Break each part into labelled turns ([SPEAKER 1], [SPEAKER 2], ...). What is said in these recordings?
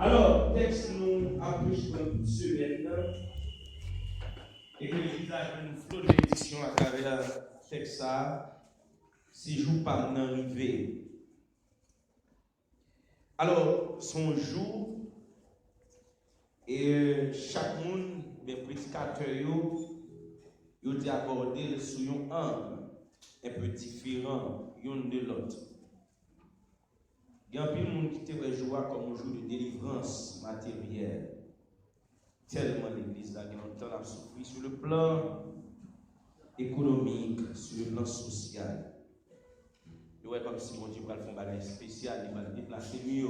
[SPEAKER 1] Alors, texte nous approche comme semaine et que l'Église a une flot de bénédiction à travers le texte, si jour par arrivé. Alors, son jour, et chaque monde, les prédicateurs, ils ont abordé sur un angle un peu différent l'un de l'autre. Il y a un peu de monde qui te joie comme un jour de délivrance matérielle. Tellement l'Église a longtemps a souffert sur le plan économique, sur le plan social. Il y a comme si mon Dieu va faire un bagage spécial, il va déplacer mieux.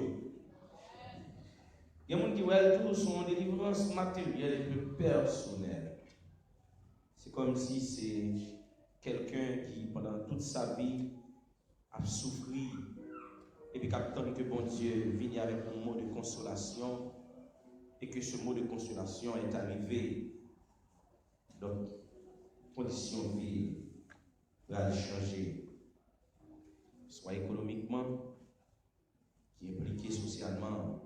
[SPEAKER 1] Il y a des gens qui voient tout son délivrance matérielle et plus personnelle. C'est comme si c'est quelqu'un qui, pendant toute sa vie, a souffert et puis qu'attend que bon Dieu vienne avec un mot de consolation et que ce mot de consolation est arrivé. Donc, condition de vie va changer, soit économiquement, qui est impliqué socialement.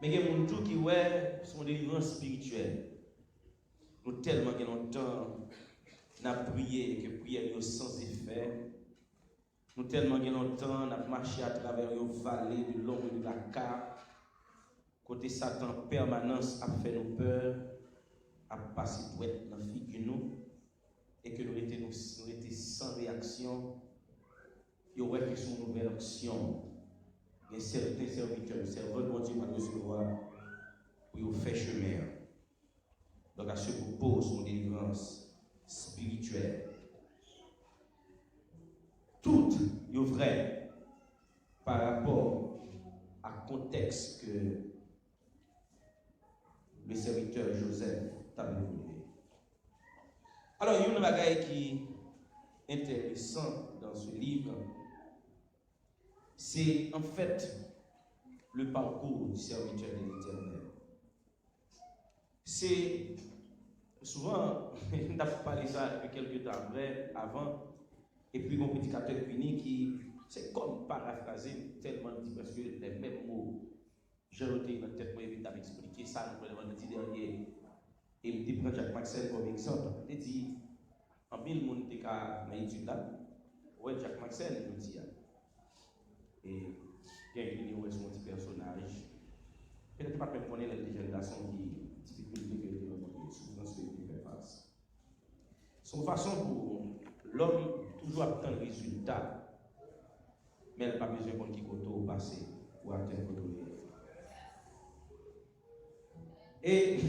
[SPEAKER 1] Mais il y a des gens qui ouais son délivrance spirituelle. Nous tellement longtemps n'a prié que prière sans effet. Nous tellement longtemps n'a marché à travers les vallées de l'ombre de la carte. Côté Satan en permanence a fait nos peurs, a passé douette dans la figure nous et que nous étions sans réaction. Il y aurait que son nouvelle action. Il y a certains serviteurs, le serveur de Dieu va recevoir pour faire chemin. Donc à ce propos, son délivrance spirituelle. Tout est vrai par rapport à contexte que le serviteur Joseph t'a évolué. Alors, il y a une bagaille qui est intéressante dans ce livre. C'est en fait le parcours du serviteur de l'Éternel. C'est souvent, on a parlé ça depuis quelques temps avant, et puis mon prédicateur fini qui, c'est comme paraphraser tellement dit parce que les mêmes mots, j'ai noté dans la tête, moi, il m'a expliqué ça dans le petit dernier, et il me prend Jacques Maxel comme exemple. Il dit, en 1000 monde qui a dans l'étude là, ouais, Jacques Maxel, il dit, et il y a une son petit personnage. Peut-être pas même connaître les générations qui difficulté que nous souffrance que nous fait face. Son façon pour l'homme toujours attendre le résultat, mais elle n'a pas besoin de qui côté au passé pour atteindre le résultat. Et il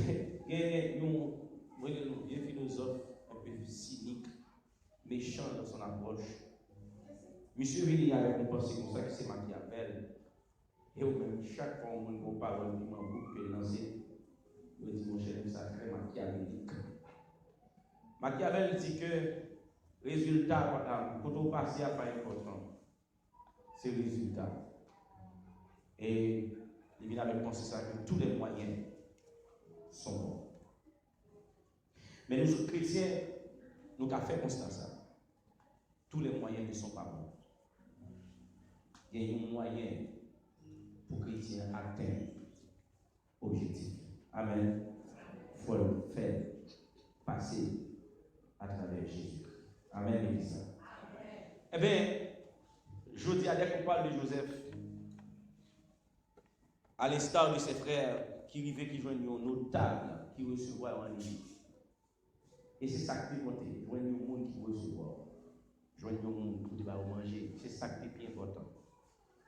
[SPEAKER 1] y a un philosophe un peu cynique, méchant dans son approche. Monsieur Willy avait pensé comme ça que c'est Machiavel. Et au même chaque fois on me parle de mon groupe que lancé, je dis mon cher, ça très machiavélique. Machiavel dit que résultat, quand on passe à pas important, c'est le résultat. Et il vient avec penser ça que tous les moyens sont bons. Mais nous autres chrétiens, nous avons fait constat ça. Tous les moyens ne sont pas bons. Il y a un moyen pour que les chrétiens atteignent l'objectif. Amen. Il faut le faire passer à travers Jésus. Amen, l'Église. Eh bien, je dis à dès qu'on parle de Joseph, à l'instar de ses frères qui vivaient, qui joignent nos tables, qui recevoir en Église. Et c'est ça qui est important. Joignent le monde qui recevoir. Joignent le monde qui va manger. C'est ça qui est plus important.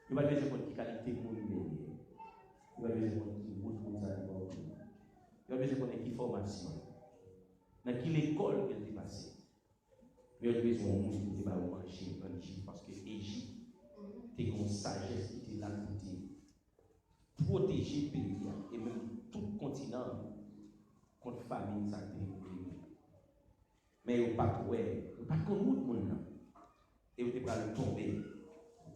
[SPEAKER 1] Il va besoin de qualité de monde humain. Il va besoin de qui route pour ça. Il va besoin de qui formation. Dans quelle école qu'elle est passée. Il va besoin de monde qui va manger en Égypte. Parce que l'Égypte, c'est une sagesse qui est là pour protéger le pays et même tout le continent contre famine, ça mais il n'y a pas de ouais, il n'y a pas de monde. Et vous allez tomber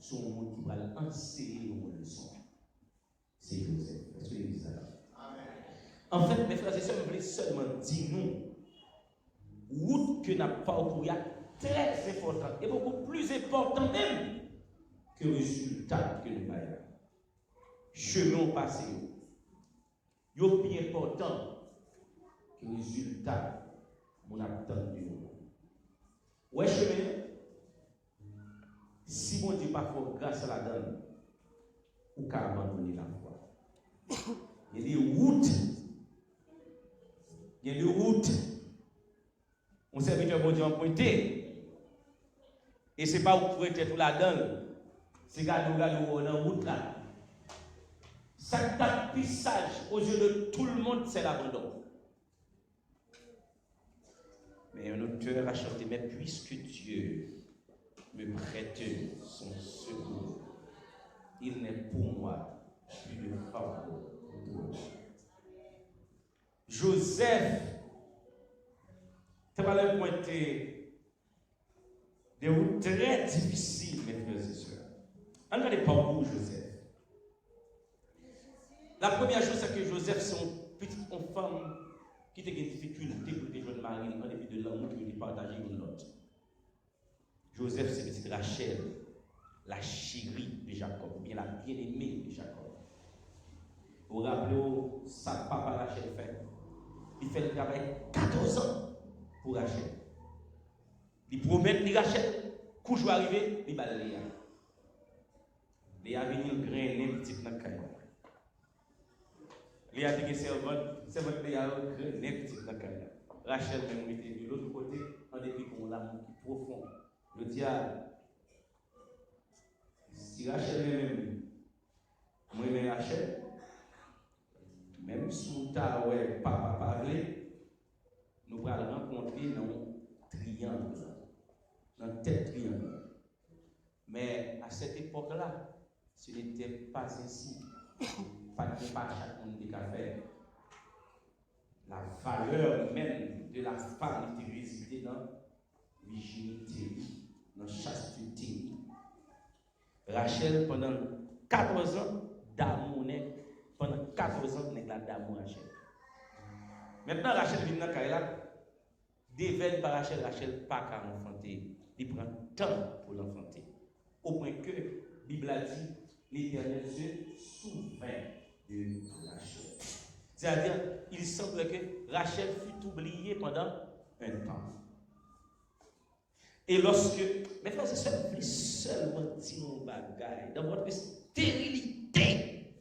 [SPEAKER 1] sur un monde qui va enseigner nos leçons. C'est Joseph. Est-ce que vous savez? En fait, mes frères et sœurs, je voulais seulement dire nous, route que n'a pas au très important et beaucoup plus important même que le résultat que nous voyons. chemin passé, yo plus important que le résultat mon attente de nous. Ouais, chemin, si mon Dieu pas fait grâce à la donne, ou qu'à abandonner la foi. Il y a des routes. Il y a des routes. Mon serviteur bon Dieu emprunté. Et ce n'est pas vous prêter tout la donne. C'est garder dans route là. Ça tapissage aux yeux de tout le monde, c'est l'abandon. Mais un auteur a chanté, mais puisque Dieu me prête son secours, il n'est pour moi plus de fardeau. Joseph, tu vas pointer des routes très difficiles, mes frères et sœurs. Regardez pas où Joseph. La première chose, c'est que Joseph, c'est une petite femme qui a des difficultés pour les jeunes maris en dépit de l'amour qu'il a partagé avec l'autre. Joseph, c'est petite Rachel, la chérie de Jacob, ou bien la bien-aimée de Jacob. Vous vous rappelez sa papa Rachel fait. Il fait le travail 14 ans pour Rachel. Il promet de Rachel, quand je vais arriver, il va Léa. Léa vient le grain, petit dans le caillou. Léa a dit servante Léa a grain, petit dans le caillou. Rachel même était de l'autre côté, en dépit qu'on l'amour qui profond. Le diable, si Rachel même, moi je Rachel, même si nous avons papa parlé, nous allons rencontrer dans un triangle, dans un tel triangle. Mais à cette époque-là, ce n'était pas ainsi. Pas chaque monde qui a fait. La valeur même de la femme était résidée dans la virginité, dans la chasteté. Rachel, pendant 14 ans, d'amour, pendant 14 ans, n'est pas d'amour Rachel. Maintenant, Rachel vient dans la carrière, déveille par Rachel, Rachel pas qu'à l'enfanter. Il prend temps pour l'enfanter. Au point que, la Bible a dit, l'Éternel se souvint de Rachel. C'est-à-dire, il semble que Rachel fut oubliée pendant un temps. Et lorsque, mes frères et sœurs, vous seulement dire mon bagaille dans votre stérilité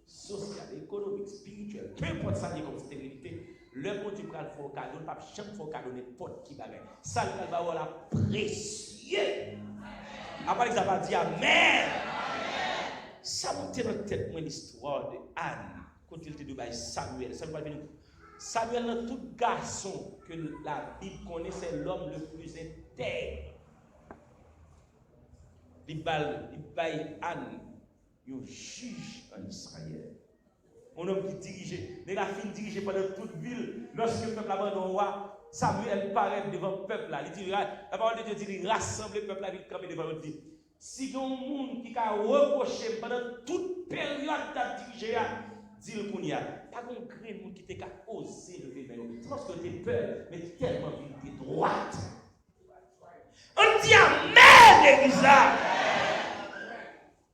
[SPEAKER 1] sociale, économique, spirituelle, peu importe ça dit comme stérilité, le bon Dieu prend le faux cadeau, pas chaque fois cadeau n'importe qui bagaille. Ça le va avoir la précieux. Après, ça va dire Amen. Ça monte dans la tête de l'histoire de Anne, quand il était de Samuel. Samuel est tout garçon que la Bible connaît, c'est l'homme le plus intègre. Il baille Anne, un juge en Israël. Un homme qui dirigeait, les filles dirigées pendant toute ville. Lorsque le peuple abandonne le roi, Samuel paraît devant le peuple là. Il dit, la parole de Dieu dit, il rassemble le peuple là, il campe devant le dit. Si il y a un monde qui a reproché pendant toute période de diriger, dis-le qu'on y a. Pas un grand monde qui t'a osé lever vers nous. C'est parce que tu es peur, mais tellement tu es droite. On dit Amen, l'église là.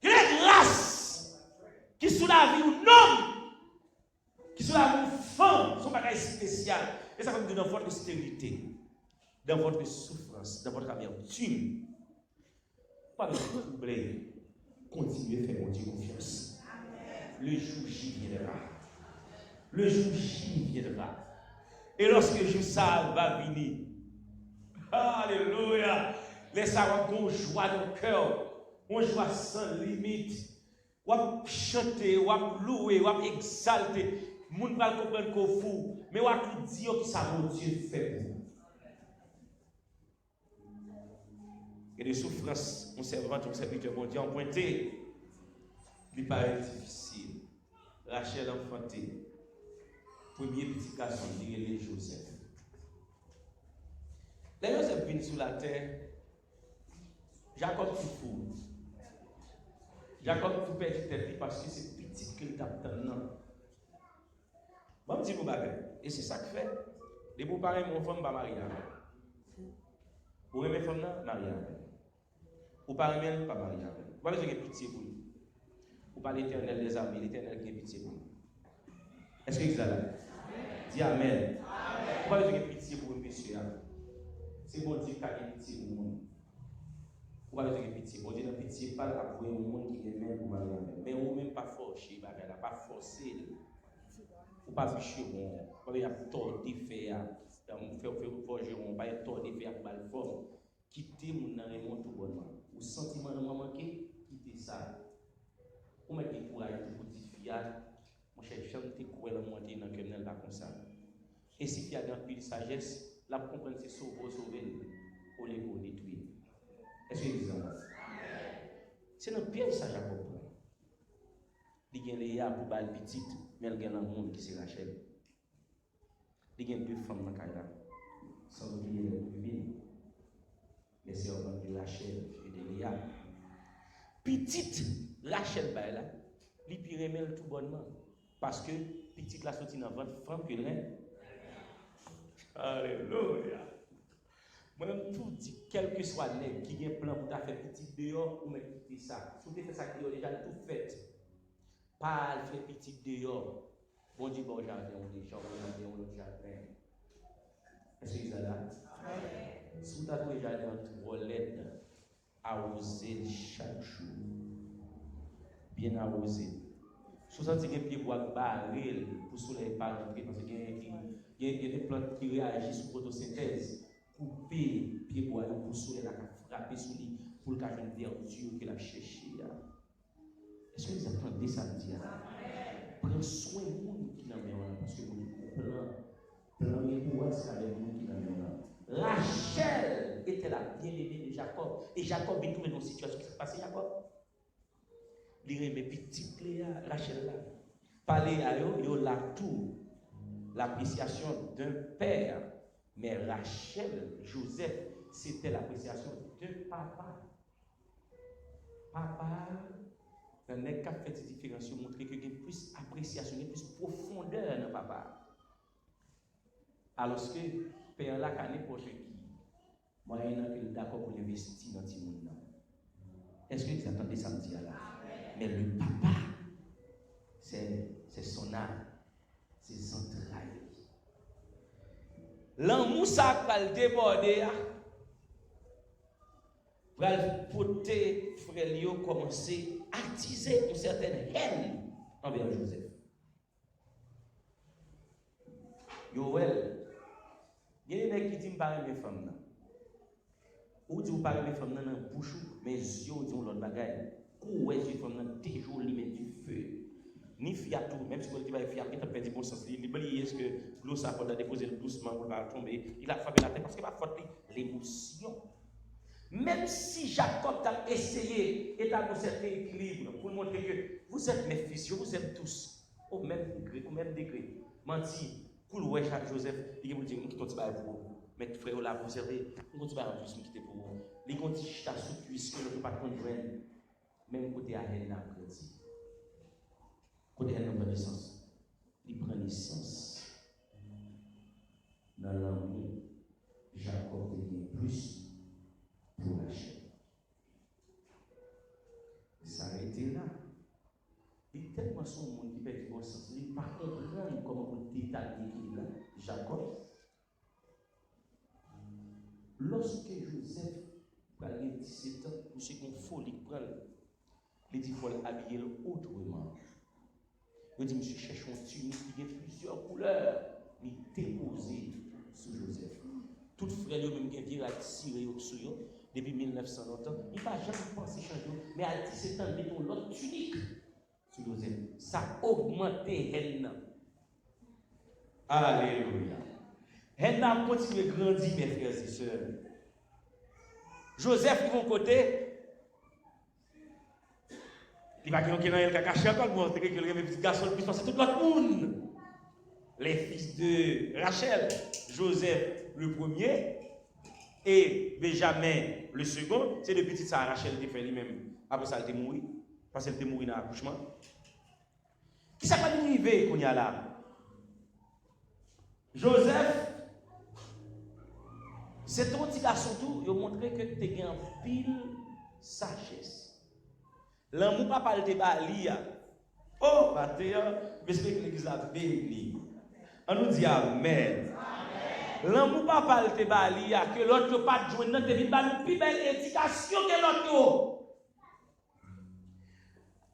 [SPEAKER 1] Il y a une grâce qui sous la vie d'un homme, qui sous la vie d'une femme, son bagage spécial. Et ça va me dire dans votre stérilité, dans votre souffrance, dans votre amertume. Pas de troubler. Continuez à faire mon Dieu confiance. Le jour J viendra. Le jour J viendra. Et lorsque le jour ça va venir, alléluia, laissez avoir une joie dans le cœur, une joie sans limite. Ou chanter, ou louer, ou exalter. Les gens ne vont comprendre qu'on fou, mais ou dire que ça mon Dieu fait pour vous. Et des souffrances, mon serviteur, mon Dieu, en pointé, il paraît difficile. Rachel enfanté, premier petit garçon, il est Joseph. Là, Joseph vient sur la terre, Jacob tout fou. Jacob tout perd tête parce que c'est petit qu'il t'attend. Bon, je dis vous baguette. Et c'est ça que fait. Les beaux parents, mon femme, va marier avec. Vous aimez femme là, marier avec. Ou pas aimer, pas marier avec. Voilà, j'ai pitié pour lui. Ou pas l'Éternel des armées, l'Éternel qui est pitié pour nous. Est-ce que vous avez là? Dis Amen. Pourquoi vous avez pitié pour un monsieur? C'est bon Dieu qui a pitié pour nous. Pourquoi vous avez pitié? Bon Dieu n'a pitié pas pour un monde qui est même pour mal. Mais on même pas forcer, pas forcer. Ou pas ficher bon. Pas y a tort de faire. Faire forger on pas tort de faire pour mal forme. Quitter mon dans le monde tout bonnement. Ou sentiment de manquer, quitter ça. Ou mettre le courage pour dire fiat. Mon cher, je crois que monter dans le cœur pas comme ça. Et si il y a une pile sagesse, la comprendre c'est sauver pour les détruire. Est-ce que vous avez c'est notre piège ça, Jacob. Il y a Léa pour balle petite, mais il y a un monde qui c'est Rachel. Il y a deux femmes dans le cas sans oublier les premiers. Les servants de Rachel et de Léa. Petite Rachel, il pyrémèle tout bonnement. Parce que petite la sortie dans votre femme que le reine. Alléluia. Moi-même, tout dit, quel que soit l'aigle qui a un plan pour faire petit dehors, ou mettre quitter ça. Si vous faites ça, qui est déjà tout fait. Pas le faire petit dehors. Bon Dieu, bon jardin, on est jardin, on est jardin. Est-ce que vous avez là? Si vous avez déjà dans tout relais, arroser chaque jour. Bien arrosé. Si vous avez des pieds pour barrer, pour soleil pas rentrer, parce qu'il y a des plantes qui réagissent sous photosynthèse. Couper pied bois pour soleil la frapper sur lui pour le cas d'une verdure qu'il a cherché. Est-ce que vous entendez ça dire? Prends soin de monde qui n'a rien parce que vous plan les bois c'est avec monde qui n'a rien. Rachel était la bien-aimée de Jacob et Jacob est trouvé dans une situation qui s'est passée Jacob. Il remet petite Léa, Rachel là. Parler à eux, il a tout l'appréciation d'un père. Mais Rachel, Joseph, c'était l'appréciation de papa. Papa, dans les cas fait cette différence, montrer qu'il y a plus appréciation, plus profondeur dans papa. Alors que père là, quand n'importe qui, moi, il y a un d'accord pour investir dans ce monde. Est-ce que vous attendez ça me dire là? Mais le papa, c'est son âme, c'est son entrailles. L'amour ça va le déborder, va le porter, frère Léo, commencer à attiser une certaine haine envers Joseph. Yoel, il y a des gens qui disent pas mes femmes. Ou dit pas mes femmes dans la bouche, mais yeux disent l'autre bagaille. Ou est-ce que femmes dans des jours lui mettent du feu. Ni fiatou, même si vous dites qu'il fiat, il a perdu bon sens. Il oublie est-ce que l'eau ça peut déposer doucement pour pas tomber. Il a frappé la tête parce qu'il va faute l'émotion. Même si Jacob a essayé d'établir un certain équilibre pour montrer que vous êtes mes fils, je vous aime tous au même degré. Menti, pour le ouais Joseph, il vous dit que ton petit bail pour vous. Mais frère là vous savez, on petit bail en plus quitter pour vous. Les gens qui chita sous cuisse que ne peut pas comprendre. Même côté à elle n'a pas dit. Côté elle n'a pas de sens. Il prend naissance dans l'amour. Jacob devient plus pour Rachel. S'arrêter là. Il est tellement son monde qui perd du bon sens. Il ne peut pas comprendre comment on détaille là. Jacob. Lorsque Joseph a 17 ans, il se qu'on folie prend. Il dit qu'il faut l'habiller autrement. Il dit, monsieur, cherche une tunique qui a plusieurs couleurs. Il déposé sur Joseph. Tout frère, même qui vient à tirer sur eux, depuis 1900 ans, il ne va jamais penser changer, mais à 17 ans, il met l'autre tunique sur Joseph. Ça augmente haine. Alléluia. Haine a continué à grandir, mes frères et sœurs. Joseph, de mon côté, il va qu'il y ait un caché encore pour montrer que les petits garçons le plus c'est tout l'autre monde. Les fils de Rachel, Joseph le premier et Benjamin le second, c'est le petit ça Rachel qui fait lui-même. Après ça, il était mort, parce qu'elle était mort dans l'accouchement. Qui ça va arriver qu'on y a là? Joseph, c'est ton petit garçon tout, il a montré que tu as une pile sagesse. L'amour pas parle de bali. Oh, matin, j'espère que l'église a béni. On nous dit amen. L'amour pas parle de bali que l'autre pas de joindre te vient une plus belle éducation que l'autre.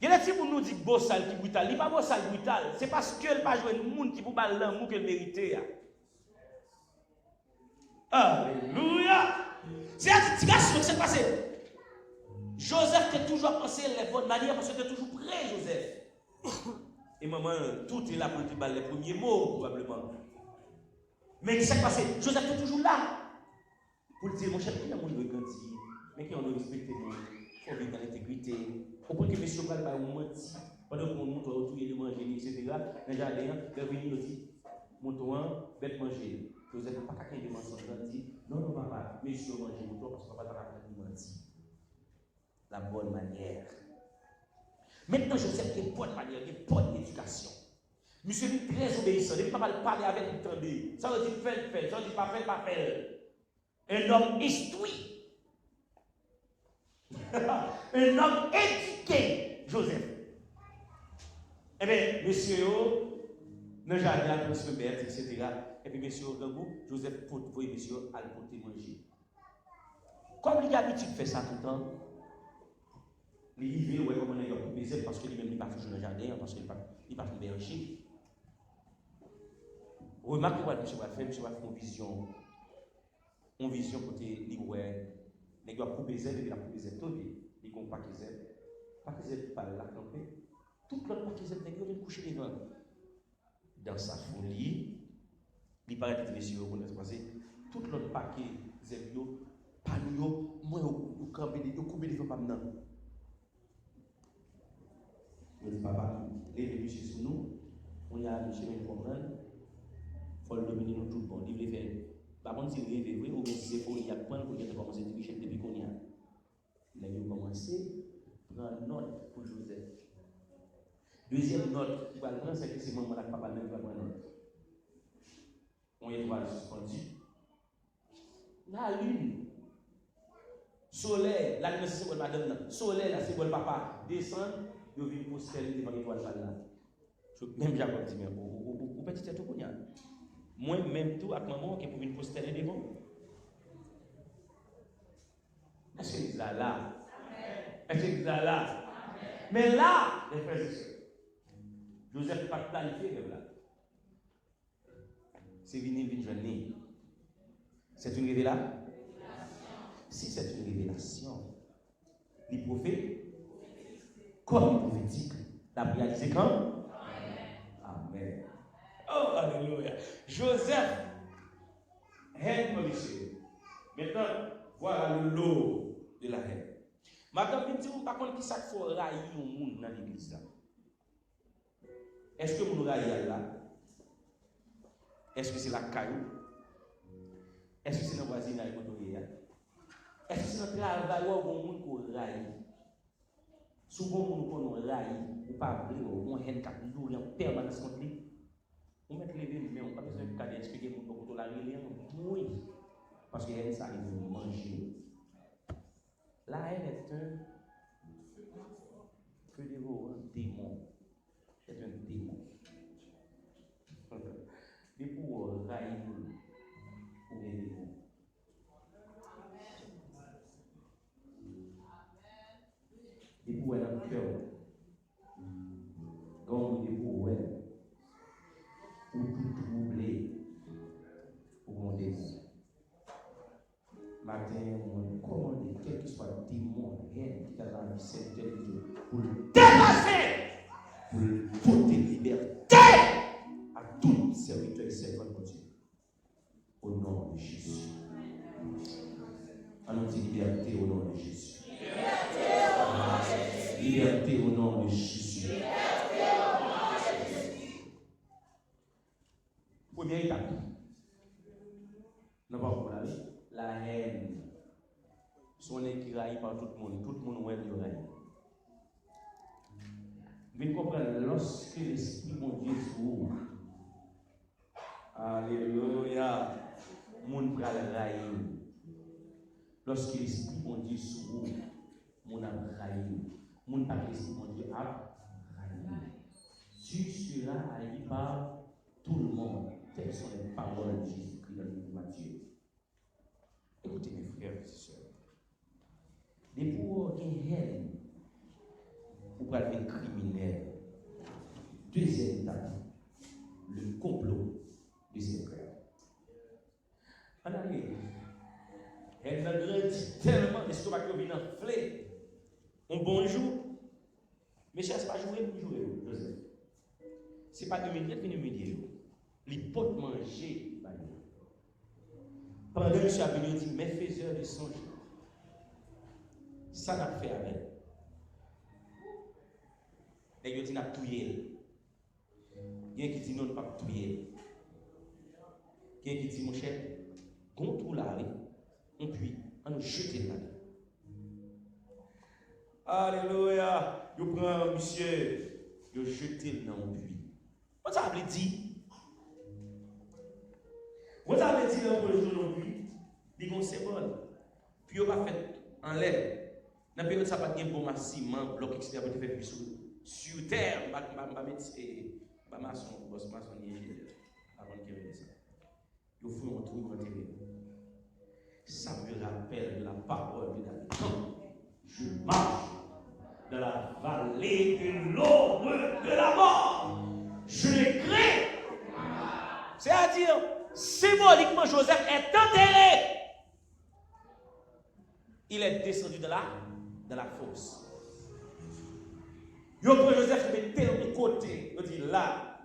[SPEAKER 1] Il y a des gens qui nous disent que beau sale qui brutal, il n'est pas beau sale brutal, c'est parce que elle pas jouer un monde qui peut pas l'amour qu'elle méritait. Alléluia. C'est l'éducation qui s'est passée. Joseph a toujours pensé les bonnes manières parce que tu es toujours prêt, Joseph. Et maman, tout est là pour te battre les premiers mots, probablement. Mais qu'est-ce qui s'est passé? Joseph est toujours là. Pour dire, mon cher, qui a mon grandir, mais qui a respecté moi. Il faut vivre dans l'intégrité. Au point que monsieur va pas menti. Pendant qu'on monte autour et de manger, etc. Dans le jardin, il vient aussi, montant, bête manger. Joseph n'a pas qu'à de mensonge. Il dit, non, papa, monsieur manger mouton parce que papa n'a pas menti. La bonne manière. Maintenant, Joseph a une bonne manière, une bonne éducation. Monsieur est très obéissant. Il ne peut pas parler avec lui. Ça veut dire faire. Ça veut dire pas faire. Un homme instruit. Un homme éduqué, Joseph. Eh bien, monsieur, dans le jardin, dans se mettre, etc. Et puis, monsieur, Joseph, pour monsieur, à le porter manger. Comme il a l'habitude de faire ça tout le temps, il vit, ouais, comme on a eu parce que lui-même, il n'est pas toujours dans le jardin, parce qu'il n'est pas tombé en chien. Remarquez quoi, monsieur va faire une vision côté l'ouest. Il doit couper les ailes, il a coupé les ailes, il ne pas les ailes. Pas les ailes, pas la camper. Tout l'autre pas les ailes, il vient coucher devant. Dans sa folie, il paraît que monsieur, vous connaissez passé, tout l'autre paquet des ailes, pas nous, moi, vous campez, vous coupez les femmes maintenant. Je dis, papa, les monsieur sur nous, on y a monsieur qui comprendre, il faut le dominer nous tout le monde, il veut faire. Par contre, si vous rêvez, ou bien si c'est pour y apprendre, vous avez commencé à tricher depuis qu'on y a. Il a commencé à prendre note pour Joseph. Deuxième note, il va prendre, c'est que c'est moi, mon papa, même qui va prendre note. On est droit suspendu. La lune, soleil, la lune c'est symbole madame, soleil, c'est symbole papa, descend, il vient poster devant l'étoile là. Même Jacob dit, mais vous petit tête au cognac. Moi, même tout, avec maman, qui est pour venir poster devant. Est-ce que vous êtes là? Est-ce que vous êtes là? Mais là, les frères et sœurs, Joseph n'a pas planifié là. C'est venir jeune. C'est une révélation. Si c'est une révélation, les prophètes, comme les prophétiques, la réalisé quand? Amen. Oh, alléluia. Joseph, haine pour monsieur. Maintenant, voilà le lot de la haine. Madame, je dis, par contre, qui ça faut railler au monde dans l'église là? Est-ce que vous raillez là? Est-ce que c'est la caillou? Est-ce que c'est le voisinage côté là? Est-ce que c'est le travail où on monde qu'on raille? Souvent on qu'on raille, ou pas vrai, on haine cap nous en permanence contre lui. On met lever mais on pas besoin de cadre expliquer pour qu'on la relire. Oui. Parce que haine ça arrive de manger. La haine est un feu dévorant, un démon. C'est un démon. Et pour railler pour aider vous. Et pour être dans le cœur. Donc, et pour être. Pour tout troubler. Pour mon démon. Matin, on commande quel que soit le démon, rien qui t'a la vie, c'est de Dieu. Pour le dépasser. Pour le porter liberté. À tout serviteur et servante de Dieu. Au nom de Jésus. Allons dire liberté au nom de Jésus. Liberté au nom de Jésus. Première étape. Non, pas la haine. Son qui raille par tout le monde ouais le raille. Mais comprendre, lorsque l'Esprit mon Dieu s'ouvre, alléluia, mon pral raille. Lorsque l'Esprit mon Dieu s'ouvre, mon âme raille.
[SPEAKER 2] mon apprécie mon Dieu a rallié. Tu seras haï par tout le monde. Telles sont les paroles de Jésus-Christ dans le livre de Matthieu. Écoutez mes frères et sœurs. Des pour une haine, ou pour être criminel. Deuxième étape, le complot de ses frères. En arrière, elle a grandi tellement l'estomac qui vient enflé. Un bon jour, mais cherche pas jouer pour jouer, Joseph. Ce n'est pas humilié, c'est humilié. Il peut manger. Pendant que monsieur a venu, il dit, mais faiseur de songe. Ça n'a fait avec. Et il dit, n'a tué. Il y a qui dit, non, pas tué. Il y a qui dit, mon cher, contre la rue, on puis, on nous jeter là. Alléluia. Il prend monsieur, il jette dans le puits. Vous avez dit, vous avez dit dans le jour de puits, il y a un symbole. Puis on va faire en l'air. Dans la période, ça va être un bon massiment, bloc, etc. pour te faire plus sur terre. Je vais mettre maçon, boss maçon, avant qu'il y ait ça. Il faut un trou dans télé. Ça me rappelle la parole de David. Quand je marche dans la vallée de l'ombre de la mort, je les crains. C'est-à-dire, symboliquement, Joseph est enterré. Il est descendu de la fosse. Il prend Joseph, il met de côté. Il dit là,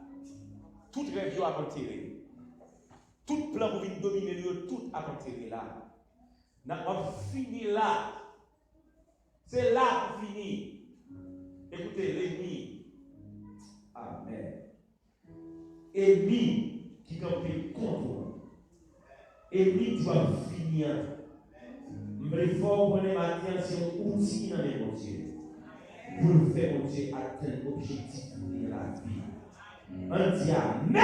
[SPEAKER 2] tout rêve a enterré. Tout plan pour venir dominer, tout a enterré là. On finit là. C'est là qu'on finit. Écoutez, l'ennemi. Amen. Ennemi qui campait contre nous. Ennemi qui va finir. Mais fort pour les matins, c'est un outil dans les mon Dieu. Pour le faire, mon Dieu, atteindre l'objectif de la vie. On dit Amen.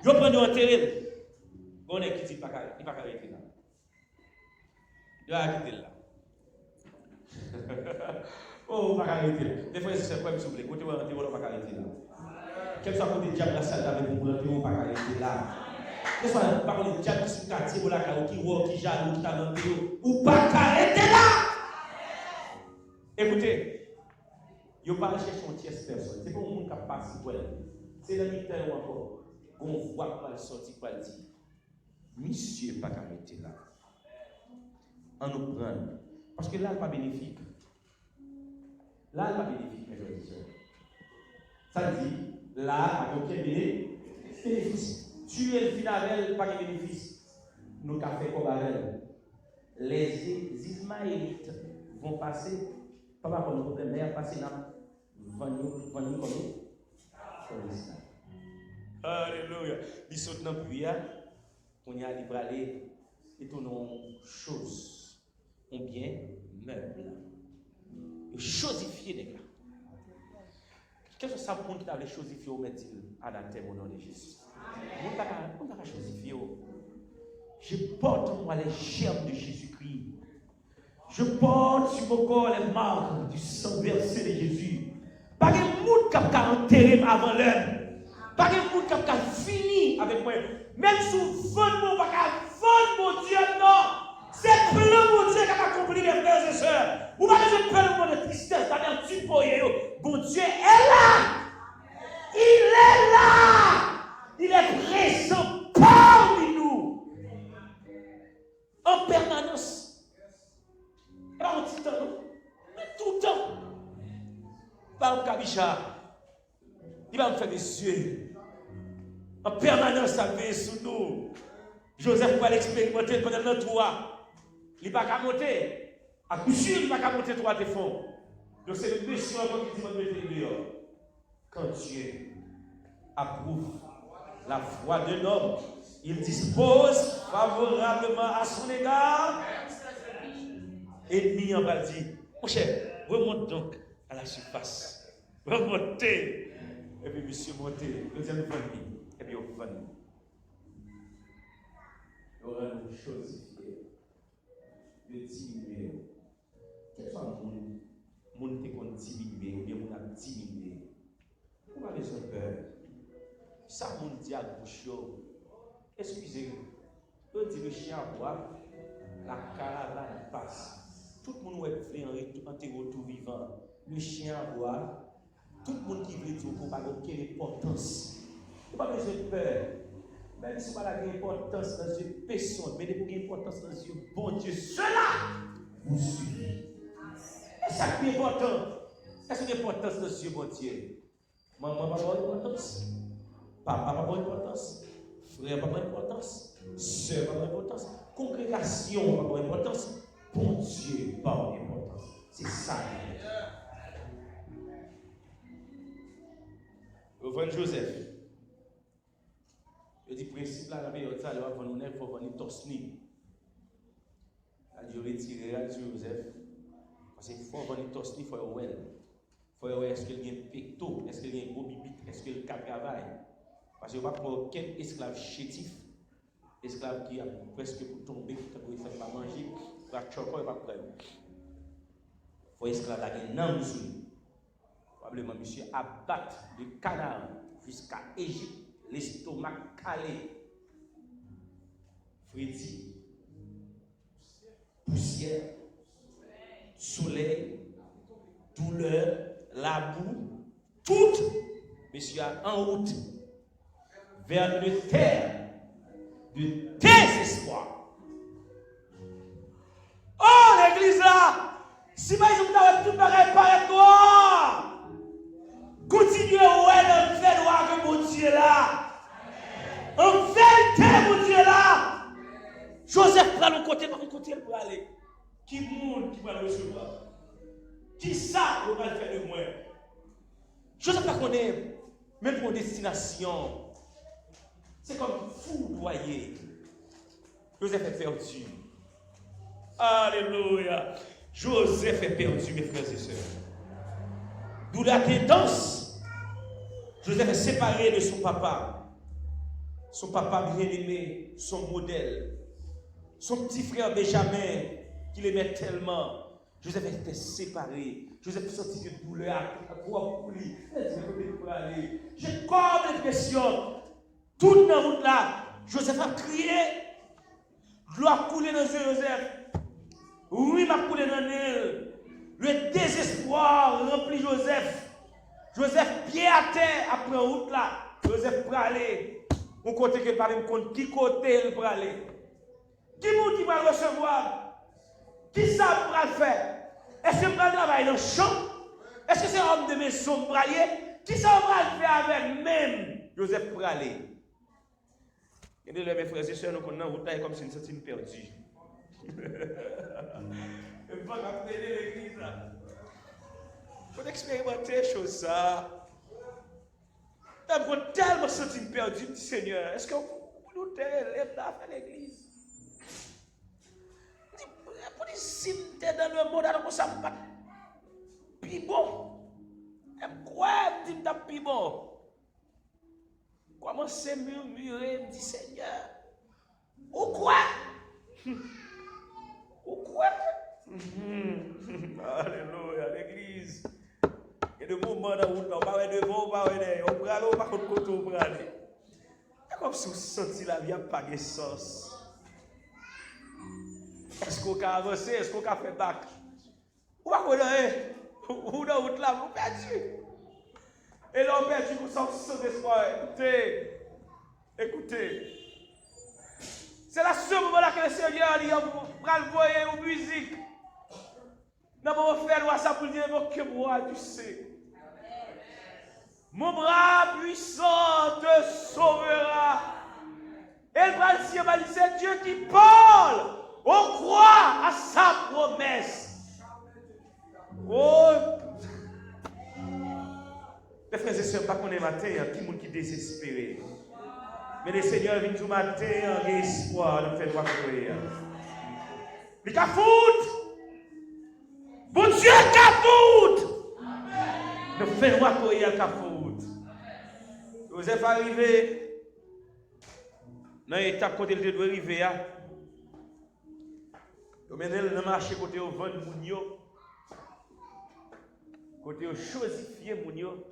[SPEAKER 2] Je prends un terrain. On est qui dit pas il pas arrêter là. Il va arrêter là. Oh, pas arrêter là. Des fois c'est quoi me souffler. Côté on pas arrêter là. Quel soit côté diable la salle avec pour rentrer on pas arrêter là. Que soit par contre le diable qui sous quartier pour la qui jaloux qui t'a dans ou pas arrêter là. Écoutez, yo pas chercher une tierce personne. C'est pas un monde qui passe pour elle. C'est la mi-temps ou encore. On voit pas sortir pas dire. Monsieur pas arrêter là. On nous prend parce que là il pas bénéfique. Là il pas bénéfique mes frères et sœurs. Ça dit là à aucun bénéfice. Tuer le final pas de bénéfice. Nous café comme barrel. Les Ismaélites vont passer pas par le problème mais passer dans venir comme l'islam. Alléluia. Ils sont dans prière. On y a libre aller et tout nos choses. On bien meuble. Chosifier les gars. Qu'est-ce que ça pour nous les chosifier au mettre à la terre au nom de Jésus? On ne pas chosifier. Je porte moi les germes de Jésus-Christ. Je porte sur mon corps les marques du sang versé de Jésus. Pas de monde qui a enterré avant l'heure. Pas de monde qui a fini avec moi. Même sous vendre mon mon Dieu, non. C'est plein mon Dieu qui a accompli les frères et sœurs. Vous n'avez pas besoin de tristesse, d'amertume pour eux. Bon Dieu est là. Il est là. Il est présent parmi nous. En permanence. Pas un petit temps, mais tout le temps. Pas un cabicha. Il va me faire des yeux. En permanence, ça veille sous nous. Joseph va l'expérimenter pendant notre toit. Il ne va pas monter. À coup sûr, il ne va pas monter trois de fond. Donc c'est le péché qui dit de dehors. Quand Dieu approuve la foi d'un homme, il dispose favorablement à son égard. Ennemi en va dire, mon cher, remonte donc à la surface. Remontez. Et puis monsieur montez. Nous allons venir. Et puis on va venir. Il y aura une chose de diminuer. quel soit le monde qui est diminué ou bien mon a diminué, on n'a pas besoin de peur. Ça, mon dit à bouche, excusez-moi, on dit le chien boit, la caravane passe. Tout le monde veut enterrer tout vivant. Le chien boit. Tout le monde qui veut dire qu'on n'a pas d'importance. On n'a pas besoin de peur. Même si on n'a pas d'importance dans une personne, mais il y a une importance dans un bon Dieu. Cela vous suffit. Et ça qui est important. Est-ce qu'il y a une importance dans ce bon Dieu? Maman n'a pas d'importance. Papa n'a pas d'importance. Frère n'a pas d'importance. Sœur n'a pas d'importance. Congrégation n'a pas d'importance. Bon Dieu n'a pas d'importance. C'est ça. Revenons Joseph. Je dis principe là, il faut venir tosni. Je retire Joseph. Parce qu'il faut venir tosni, il faut voir. Il faut voir est-ce qu'il y a un pecto, est-ce qu'il y a un beau bibite, est-ce qu'il y a un travail. Parce qu'il n'y a pas aucun esclave chétif, esclave qui a presque pour tomber, qui ne peut pas manger, il va choquer, il va prendre. Il faut esclave là, il y a un nom. Probablement, monsieur, abattre de Canaan jusqu'à Égypte, l'estomac calé. Freddy, poussière, soleil, douleur, la boue, tout, monsieur, en route vers une terre de désespoir. Oh, l'église là, si par exemple, tout pareil paraît noir. Continuez à faire voir que mon Dieu là. En vérité, mon Dieu là. Joseph prend le côté, par le côté pour aller. Qui monde qui va le recevoir? Qui ça on va le faire de moi? Joseph pas connaît, même pour destination. C'est comme foudroyé. Joseph est perdu. Alléluia. Joseph est perdu, mes frères et sœurs. D'où la tendance. Joseph est séparé de son papa bien-aimé, son modèle, son petit frère Benjamin, qui l'aimait tellement. Joseph était séparé. Joseph sentit une douleur à quoi pour lui. J'ai comme l'impression, toute la route là, Joseph a crié, l'eau a coulé dans les yeux de Joseph. Oui, m'a coulé dans l'île. Le désespoir remplit Joseph. Joseph pied à terre après la route là. Joseph pour aller. On côté que par me compte qui côté il pour aller. Qui vous qui va recevoir? Qui ça pour le faire? Est-ce que vous allez travailler dans le champ? Est-ce que c'est un homme de maison pour aller? Qui ça va le faire avec même Joseph pour aller? Et de mes frères et sœurs, nous connaissons route là comme si nous étions perdus. Je ne peux pas appeler l'église là. Il faut expérimenter les choses ça. Je suis tellement senti perdu, dit Seigneur. Est-ce que vous nous t'aidez à faire l'église? Pour dire si tu es dans le monde, alors ça me bat. Puis bon. Quoi me dit que tu bon? Comment c'est murmurer, me dit Seigneur? Ou quoi? Ou quoi? Alléluia, l'église. Il y a des moments dans où on va devant, on va derrière, on va aller, on va contre on va aller. C'est comme si on sentit la vie n'a pas de sens. Est-ce qu'on a avancé? Est-ce qu'on a fait bac? Ou va connaître? Ou dans route là, on perdu. Et là, on perdu pour sans espoir. Écoutez. C'est la seule moment là que le Seigneur va le voir en musique. Nous allons faire ça pour dire que moi, tu sais. Mon bras puissant te sauvera. Et le bras du ciel va dire, c'est Dieu qui parle. On croit à sa promesse. Oh. Les frères et sœurs, pas qu'on est matin, il y a qui est désespéré. Mais le Seigneur vient tout matin, il y a espoir de faire droit courir. Il a foutu. Bon Dieu, il de faire droit courir, il a foutu. Joseph arrivé dans l'étape côté de arriver. Il mène le marché côté au vent de Mounio. Côté au chosifié moun yo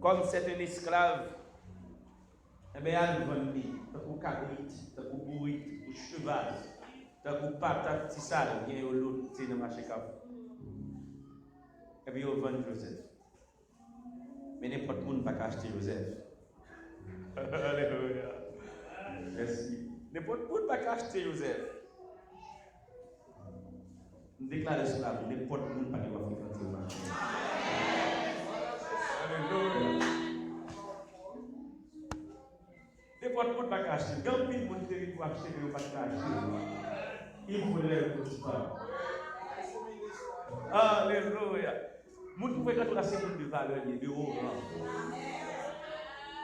[SPEAKER 2] comme c'est un esclave. Eh bien, elle vend lui, tant qu'on cabrit, tant qu'on bourrit, ou cheval, tant qu'on patate, petit sale, bien au lot, c'est dans le marché cap. Et puis, on vend Joseph. Mais n'importe qui ne peut pas acheter Joseph. Alléluia. Merci. N'importe qui ne peut pas acheter Joseph. Nous déclarons cela, n'importe qui ne peut pas fréquenter le marché. Alléluia. N'importe qui ne peut pas acheter. Quand il y a des gens qui peuvent acheter, ils ne peuvent pas acheter. Il faudrait le petit. Alléluia. Moun qui fréquente la seconde de valeur, de haut rang.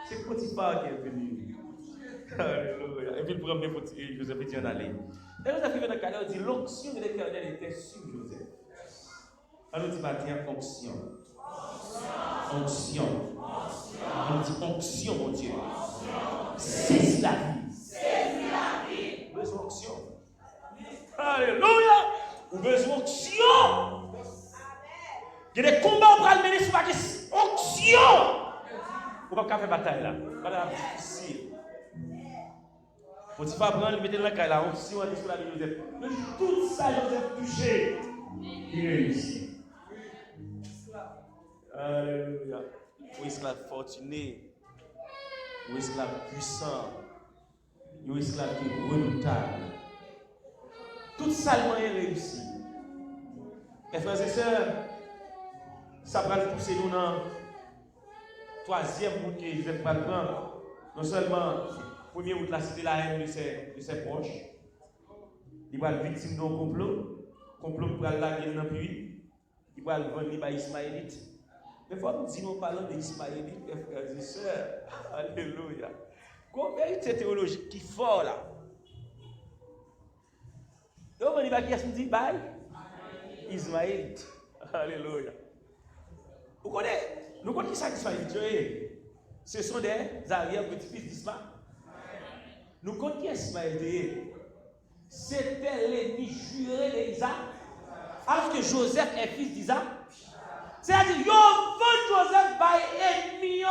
[SPEAKER 2] C'est Potiphar qui est venu. Alléluia. Et puis il prend Joseph et dit en aller. Et Joseph vient dans le cadre, il dit l'onction de l'Éternel était sur Joseph. Alors il dit matin, onction. Onction. On dit onction, mon Dieu. Saisis la vie. Saisis la vie. Besoin d'onction. Alléluia. Ou besoin d'onction. Il y a des combats pour mener sur la onction. On ne peut pas faire bataille là. C'est difficile. Potiphar prend, il mettait dans la caille là. Onction, on est sur la vie de Joseph. Mais tout ça, Joseph touché. Il réussit. Alléluia. Ou esclave fortuné. Ou esclave puissant. Ou esclave qui est redoutable. Tout ça, il est réussi. Mes frères et sœurs, ça va le pousser nous dans le troisième route que Joseph va prendre. Non seulement, premier route, la cité la haine de ses proches. Il va être victime d'un complot. Complot pour aller la guerre dans le pays. Il va le vendre par Ismaélite. Mais il faut nous dire, nous parlons d'Ismaélite, mes frères et sœurs. Alléluia. Combien de théologique qui est fort là? Et on va dire, qui dit, bye? Ismaélite. Alléluia. Vous connaissez? Nous connaissons qui sont Ismaélites. Ce sont des arrière-petits-fils d'Ismaël. Nous connaissons Ismaël. C'était l'ennemi juré d'Isaac. Alors que Joseph est fils d'Isaac. C'est-à-dire, yo vend Joseph par ennemi.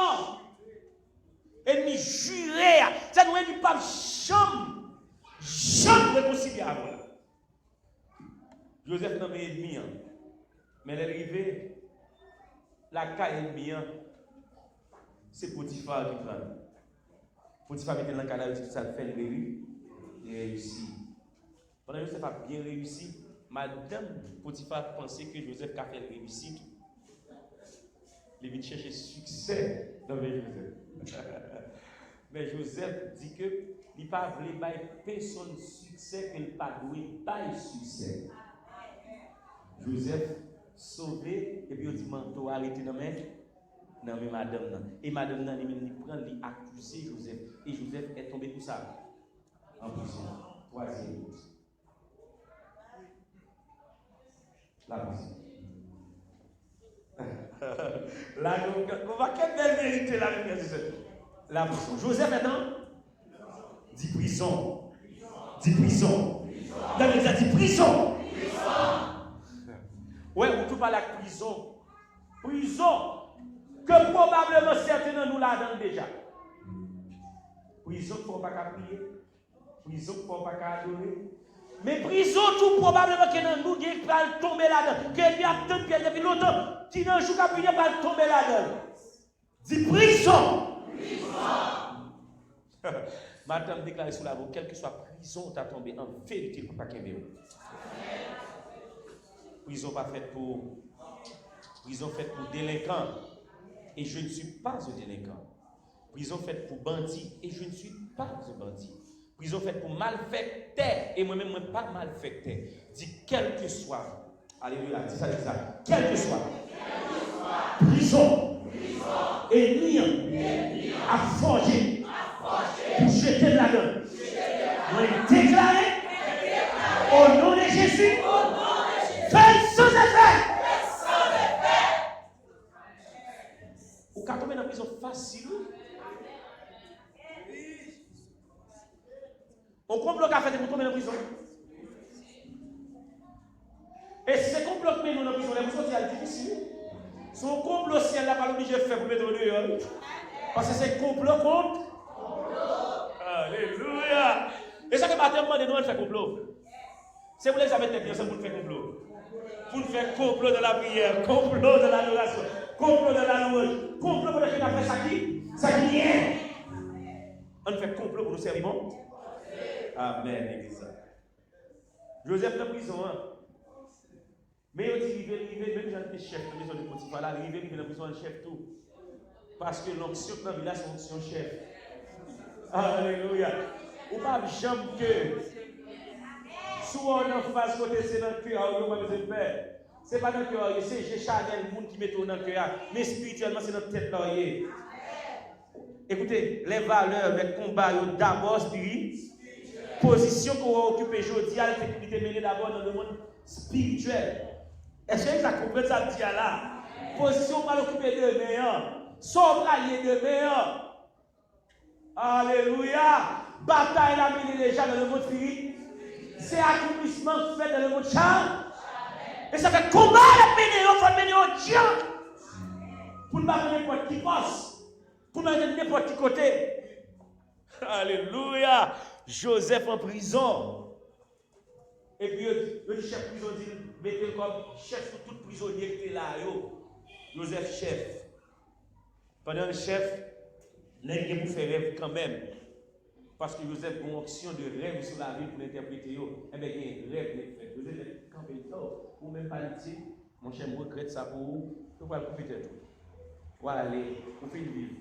[SPEAKER 2] Ennemi juré. C'est-à-dire, ennemi pas jamais réconciliable. Joseph n'a pas ennemi. Mais l'arrivée. La caille ennemi, c'est Potiphar qui prend. Potiphar mettait dans le canal, tout ça fait réussi. Pendant que Joseph a bien réussi, Madame Potiphar pensait que Joseph a fait réussite. Il vient chercher succès dans le Joseph. Mais Joseph dit que il n'a pas voulu personne succès qu'il n'a pas doué pas succès. Joseph sauvé, et puis il dit manteau arrêté dans mes madame. Et madame nan il prend, il accuse Joseph. Et Joseph est tombé pour ça. En prison. Troisième route. La prison. Là, on va quelle belle vérité là, la prison. Joseph est dans 10 prisons. 10 prisons. Dans les a dit prison. Ouais, on tout parle de prison. Prison que probablement certains de nous là-dedans déjà. Prison pour ne pas prier. Prison pour ne pas adorer. Mais prison tout probablement que nous qui va tomber là-dedans. Qu'il y a tant de depuis longtemps qui n'ont joué qu'à prier va tomber là-dedans. Dis prison. Prison. Madame déclare sur la voix, quelle que soit prison, tu as tombé en vérité pour pas qu'il y ait. Prison pas faite pour délinquants et je ne suis pas un délinquant. Prison faite pour bandits et je ne suis pas un bandit. Prison faite pour malfaiteurs et moi-même je ne suis pas malfaiteur. Dis quel que soit, alléluia, dis ça, quel que soit, prison, ennemi à forger pour jeter là-dedans. Je déclarer au nom de Jésus. Fais sans effet. Ou quand on met dans la prison facile, on complot qu'a fait pour tomber dans la prison. Et c'est complot que nous dans la prison, les prisons c'est difficile. Son complot ciel là, pas obligé de faire pour mettre au dehors. Parce que c'est complot contre. Alléluia. Et ça que matin, demande nous de faire complot. C'est pour l'examen technique, c'est pour faire complot. Pour faire complot de la prière, complot de l'adoration, complot de la louange, complot pour le fait faire ça qui rien. On fait complot pour nous servir. Amen, l'église. Joseph dans la prison. Mais il dit, même j'étais chef de la maison de Potiphar, là, il est dans la prison, le chef tout. Parce que l'onction dans le village, c'est l'onction chef. Alléluia. Ou pas jamais que, soit on en face côté, c'est dans le cœur, on n'a pas besoin de faire. Ce n'est pas dans le cœur, c'est G. Chanel, le monde qui met tout dans le cœur. Mais spirituellement, c'est notre tête là. Écoutez, les valeurs, les combats, d'abord spirituel. Position qu'on va occuper aujourd'hui, la sécurité menée d'abord dans le monde spirituel. Est-ce que vous avez compris ça dit là? Position qu'on va occuper demain. Sobre allié demain. Alléluia. Bataille la menée déjà dans le monde spirituel. C'est accomplissement fait dans le monde charme. Et ça fait combat la menée, il faut mener au Dieu. Pour ne pas n'importe qui passe. Pour ne pas n'importe qui côté. Alléluia. Joseph en prison. Et puis, le chef prison dit, mettez-le comme chef pour tout prisonnier qui est là. Joseph, chef. Pendant le chef, n'a pas pour faire rêve quand même. Parce que Joseph a une option de rêve sur la vie pour l'interpréter. Eh bien, il y a un rêve qui est fait. Joseph est campé tôt. Ou même pas ici. Mon cher, je regrette ça pour vous. Vous pouvez le couper tout. Voilà, vous pouvez vivre.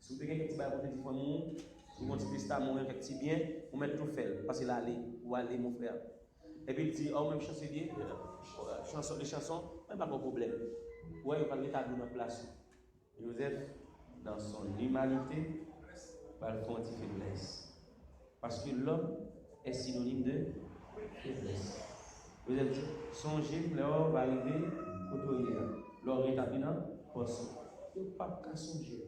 [SPEAKER 2] Si vous avez un petit bail pour te dire, si vous avez un petit testament, un petit bien, vous mettez tout fait. Parce que là, ou aller, mon frère. Et puis il dit, oh, même chancelier, les chansons, même pas de problème. Ouais, il va mettre à la place. Joseph, dans son humanité, va le faire faiblesse. Parce que l'homme est synonyme de faiblesse. Joseph dit, songez, l'heure va arriver, côtoyer. L'heure est à poisson. Il ne faut pas songer.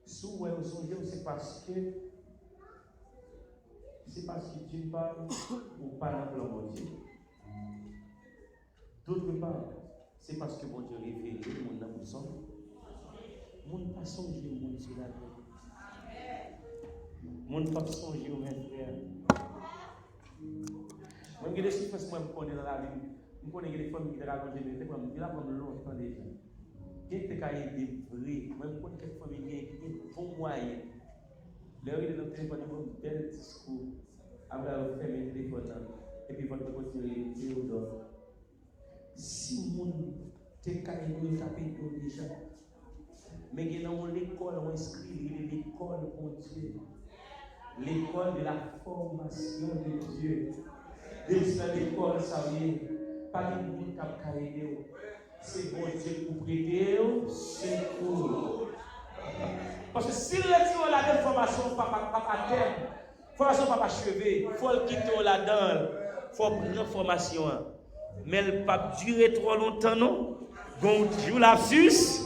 [SPEAKER 2] Si vous voyez songer, c'est parce que Dieu parle ou pas dans le plan de Dieu. D'autre part, c'est parce que bon Dieu révèle le monde dans le sang. Le monde pas songer au monde sur la terre. Le monde pas songer au même frère. Moi, je suis fait moi connais dans la vie. Je connais des familles qui racontent des choses, mais là comme longtemps déjà. Qui te caille des vrais, moi je connais quelques familles qui font moyen. Là, il est dans le téléphone, il y a un bel discours. Après, vous fermez le téléphone et puis votre continuer Théodore. Si le monde te caille, il tape déjà. Mais il y a dans l'école, on inscrit l'école de Dieu. L'école de la formation de Dieu. Et c'est l'école, ça vient. Pas de monde qui a caillé. C'est bon Dieu pour prêter, c'est pour. Parce que si le dit la même formation, pas terme, formation pas chevet, il faut le quitter là-dedans, il faut prendre une formation. Mais elle ne peut pas durer trop longtemps, non? Donc, Dieu lapsus.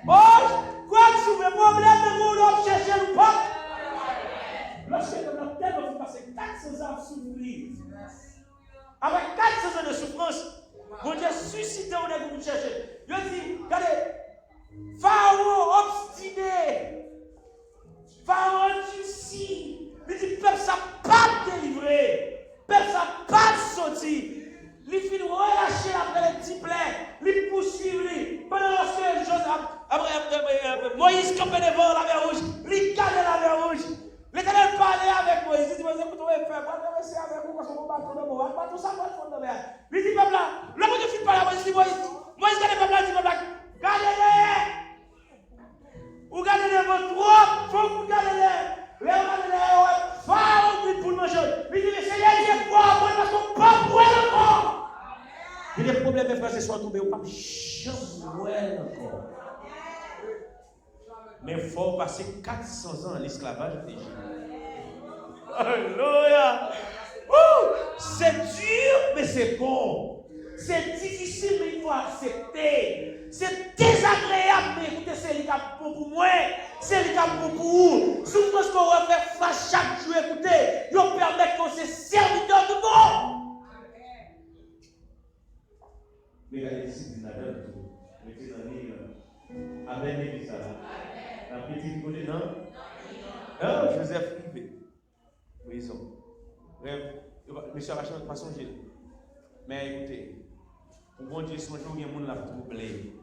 [SPEAKER 2] Oh, quoi que sous le problème de vous, chercher le pas. Lorsque notre terre va passer 400 ans souffrir, avec 400 ans de souffrance, vous Dieu suscité on est pour chercher. Je dis, regardez, Pharaon obstiné, Pharaon endurci, il dit, peuple ça pas délivré, peuple ça pas sorti. Il finit relâcher après les petits plaies, il poursuit lui. Pendant que Moïse campait devant la mer rouge, il calait la mer rouge. L'Éternel parlait avec Moïse, il dit, écoute, on va faire, on va traverser avec vous parce qu'on va battre dans le monde, tout ça va être fondé. Il dit, peuple là, le monde qui finit par la Moïse, il dit, Moïse, regardez, peuple là, il dit, peuple là, gardez-les. Ou gardez-les votre trop, faut que vous gardez-les. Les gardez-les, Pharaon pour le manger. Il dit, mais Seigneur, il est fort, parce qu'on pas pour elle encore. Il y a des problèmes, mes frères, ce soir tombés, on pas jamais encore. Mais il faut passer 400 ans à l'esclavage d'Égypte. Alléluia! C'est dur, mais c'est bon. C'est difficile, mais il faut accepter. C'est désagréable, mais écoutez, c'est le cas pour moi. C'est le cas pour vous. Souffrance qu'on va faire face chaque jour, écoutez, nous permettre qu'on soit serviteur de bon. les disciples là-dedans. Mettez dans l'île. Avec l'église là. La petite côté, non? Ah, Joseph privé. Prison. Bref, monsieur Rachel pas songer. Mais écoutez, pour bon Dieu, si un jour il y a un monde l'a troublé,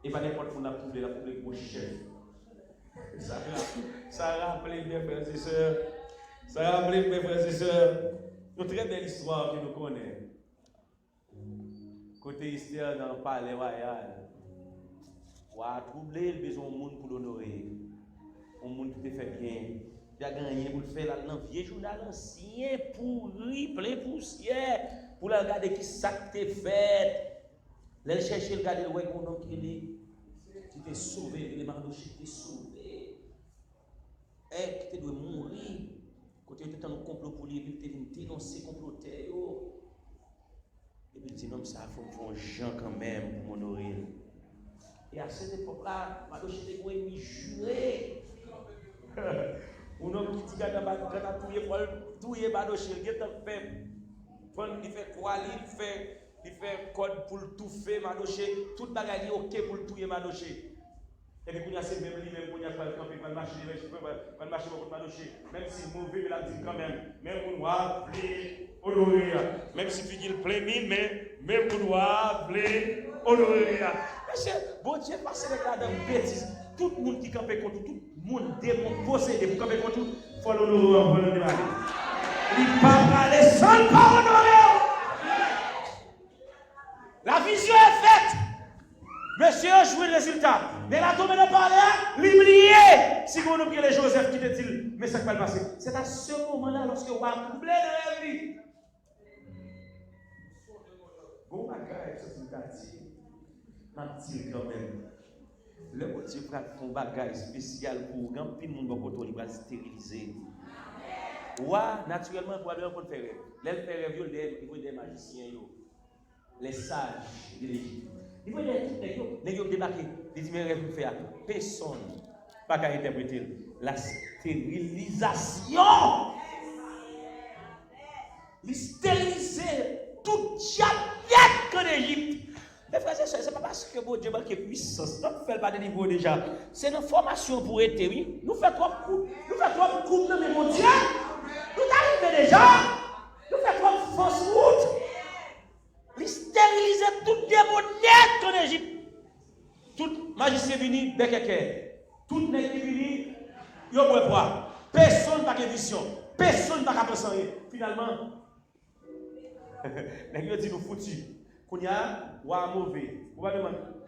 [SPEAKER 2] et pas n'importe où l'a troublé pour chef. Ça rappelle mes frères et sœurs. Ça rappelle mes frères et sœurs. Une très belle histoire que nous connaissons. Côté Esther dans le palais royal. Wa troublé, il besoin de monde pour l'honorer. Un monde qui te fait bien. Il a gagné pour le faire là, dans vieux journal ancien, pourri, plein poussière, pour le regarder qui ça t'est fait. Là, chercher le regarder, ouais, mon homme qui est, tu t'es sauvé, les Mardochée t'es sauvé. Eh, qui te doit mourir. Quand tu es dans le complot pour lui, il te dénoncer, comploter. Et puis il dit, non, ça faut un gens quand même pour m'honorer. Et à cette époque-là, Mardochée était ennemi juré. Un homme qui dit qu'il a tué Mardochée, il fait quoi, il fait code pour tout faire Mardochée, toute bagaille ok pour tuer Mardochée. Et puis, il y a ces mêmes livres, il y a pas de camper, pas de marcher contre Mardochée, même si mauvais, il a dit quand même, même pour noir, blé, honoré, même si il plaît mine, mais même pour noir, blé, honoré. Bon Dieu, parce que là, dans une bêtise, tout le monde qui campe contre tout le monde démon possédé pour camper contre tout, il faut l'honorer en volant de la vie. Il ne peut pas aller seul, pas honorer. La vision est faite. Monsieur a joué le résultat. Mais la tombée de parler, l'oublier. Si vous oubliez les Joseph qui te dit, mais ça ne va pas passer. C'est à ce moment-là, lorsque vous avez troublé dans la vie. Bon, bagage, c'est une quartier. M'a-t-il quand même. Le bon Dieu prend un bagage spécial pour grand pile de monde pour il va stériliser. Ouah, naturellement, probablement pour le faire. Les faire rêve, il faut des magiciens, les sages de l'Égypte. Il faut des débarquer. Il dit, mais rêve faire. Personne pas qu'à interpréter la stérilisation. Il stériliser toute chapette qu'en Égypte. Les frères et sœurs, ce n'est pas parce que bon Dieu manque de puissance. Nous ne faisons pas de niveau déjà. C'est une formation pour être, oui. Nous faisons trop de coups. Nous faisons trop de coups, mais mon Dieu. Nous arrivons déjà. Nous faisons trop de fausse route. Ils stérilisaient toutes les monnaies en Égypte. Tout magicien venu, bec. Tout nègre qui venu, il y a un poids. Personne n'a pas de vision. Personne n'a pas de penser. Finalement, les dit nous foutus. Qu'on y a, ou à mauvais.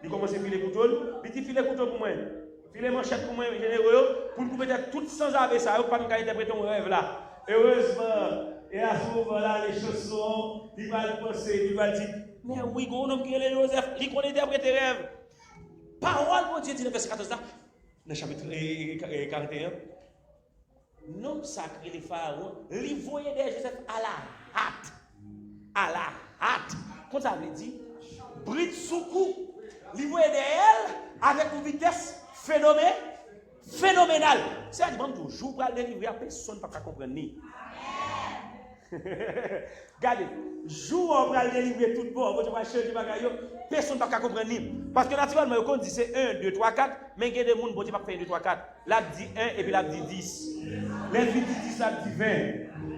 [SPEAKER 2] Il commence à filer couteau, il dit filer couteau pour moi. Filer manchette pour moi, généreux, pour nous mettre tout sans avec ça, pour pas nous interpréter un rêve là. Heureusement, et à ce moment-là, les choses sont, il va penser, il va dire, mais oui, on homme qui est Joseph, il connaît interpréter rêve. Parole, mon Dieu, dit dans le verset 14 là, dans le chapitre 41, l'homme sacré, les pharaons, il voyait des Joseph à la hâte. À la hâte. Comme ça veut dire, bride sous coup, il voyait des ailes avec une vitesse phénoménale. C'est-à-dire, toujours pour aller livrer à personne ne peut pas comprendre. Regardez, jour on va délivrer tout le monde, on va chercher des bagages, personne ne peut pas comprendre. Parce que naturellement, on dit c'est 1, 2, 3, 4, mais il y a des gens qui ne peuvent pas faire 1, 2, 3, 4. Là, dit 1 et puis là, dit 10. Les filles disent 10, là, dit 20.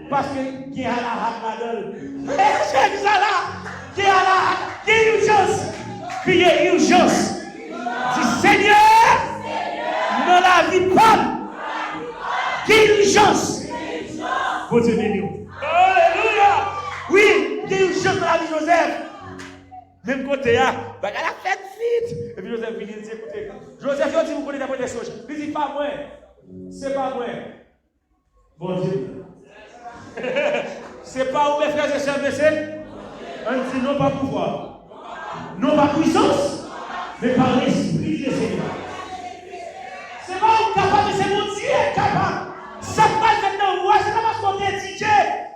[SPEAKER 2] Parce que qui a la hâte là-dedans. C'est ça là. Qui a la hâte. Qui est urgence. Criez urgence. Dis Seigneur, ne la vis pas. Qui est urgence. Bon Dieu béni. Alléluia. Oui, qui est urgence dans la vie de Joseph. Même côté, elle a fait vite. Et puis Joseph vient dire, écoutez, Joseph, dit vous connaissez d'abord des choses. Il dit pas moi. C'est pas moi. Bon Dieu. C'est pas où mes frères et sœurs blessés. On dit non pas pouvoir, non pas puissance, mais par l'esprit du Seigneur. C'est pas où capable, c'est mon Dieu capable. Ça passe maintenant, ouais, c'est pas parce qu'on est DJ,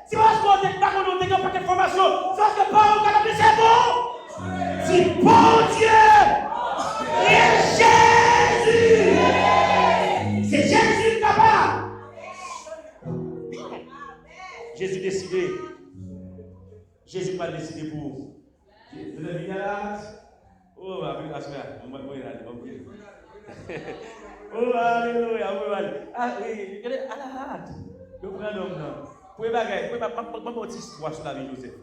[SPEAKER 2] c'est pas parce qu'on est d'accord, on a un paquet de formation, c'est parce que pas où capable, c'est bon. C'est bon Dieu. Et Jésus. C'est Jésus capable. Jésus décidé. Jésus pas décidé pour vous. Vous avez
[SPEAKER 1] hâte.
[SPEAKER 2] Oh, la semaine, oh, alléluia, ah, oui, à la hâte. Je prends un homme là. Pour les bagages, pour pas petite histoire sur la vie de Joseph.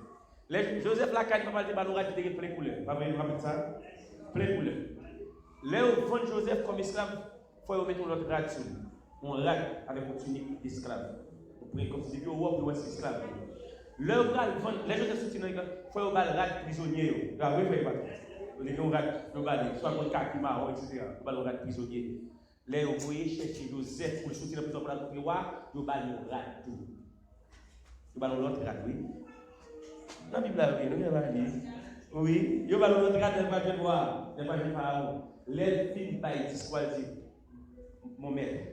[SPEAKER 2] Joseph, la canne, papa, nous rater des plein couleur. Pas vrai, rapide ça. Plein couleur. Là où vend Joseph comme esclave, il faut mettre notre rad sur lui. On rad avec une tunique d'esclave. Comme si c'était au roi pour esclave. Là où les Joseph sont il faut au bal rad prisonnier. Là, oui, pas. On rad, soit contre kaki marron, etc. On bal rad prisonnier. Là où vous voyez chercher Joseph pour sortir de prison pour la roi, vous bal rad tout. Vous bal l'autre rad, oui. Dans la Bible, nous avons dit. Oui, vous bal l'autre rad, n'est pas de voir, n'est pas de pharaon. Les filles par l'histoire dit, mon maître,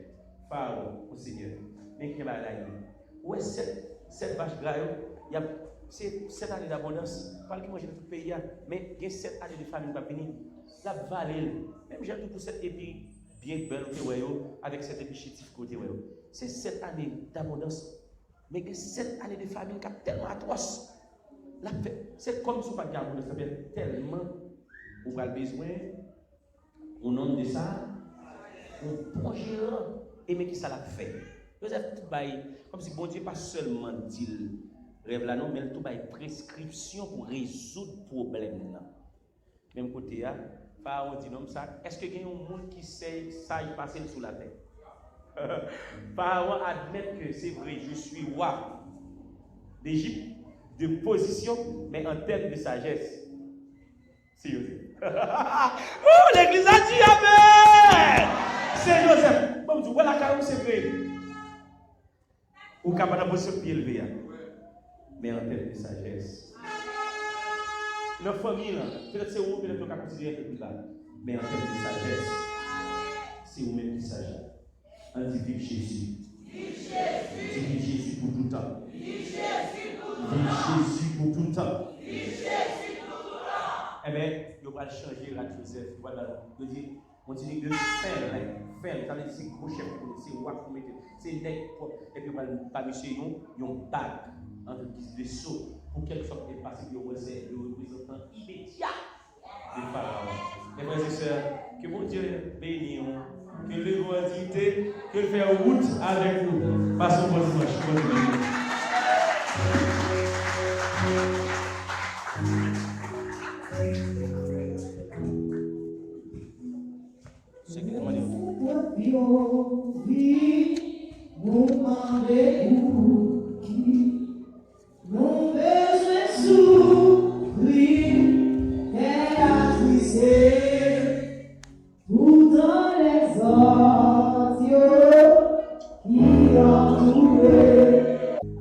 [SPEAKER 2] Pharaon, au Seigneur, mais qui va là, où est cette vache graille, il y a 7 années d'abondance, pas qui mange dans tout le pays, mais il y a 7 années de famine pas fini. La vallée, même j'ai tout pour cette épi bien belle avec cette épi chétif côté. C'est 7 années d'abondance, mais il y a 7 années de famine qui est tellement atroce. C'est comme si on ne peut pas garder, ça fait tellement, on a besoin. Au nom de ça, on plonge et mais qui ça l'a fait. Joseph tout bail comme si bon Dieu pas seulement dit rêve là non, mais tout bail prescription pour résoudre problème là. Même côté là, Pharaon dit non ça, est-ce que il y a un monde qui sait ça y passer sous la terre? Pharaon admet que c'est vrai, je suis roi d'Égypte de position, mais en termes de sagesse. C'est Joseph. Oh, l'église a dit Amen! C'est Joseph. Bon, tu vois la carrière, c'est vrai. Ou capable de position pied élevé. Mais en termes de sagesse. Notre famille, peut-être c'est vous, peut-être qu'on a considéré un peu plus bas. Mais en termes de sagesse, c'est vous-même qui sagez. On dit vive Jésus. Vive Jésus pour tout le temps. Vive Jésus pour tout le temps. Eh bien, il va changer la Joseph. Il dit, continue de faire, ça veut dire c'est gros chef, c'est roi pour mettre, c'est net, et puis pas monsieur, ils ont une bague entre les vaisseaux pour quelque chose de passé, le représentant immédiat de Pharaon. Mes frères et sœurs, que mon Dieu bénisse, que le dignité, que le faire route avec vous. Passons bon dimanche.
[SPEAKER 3] Pour dans les autres, qui ont trouvé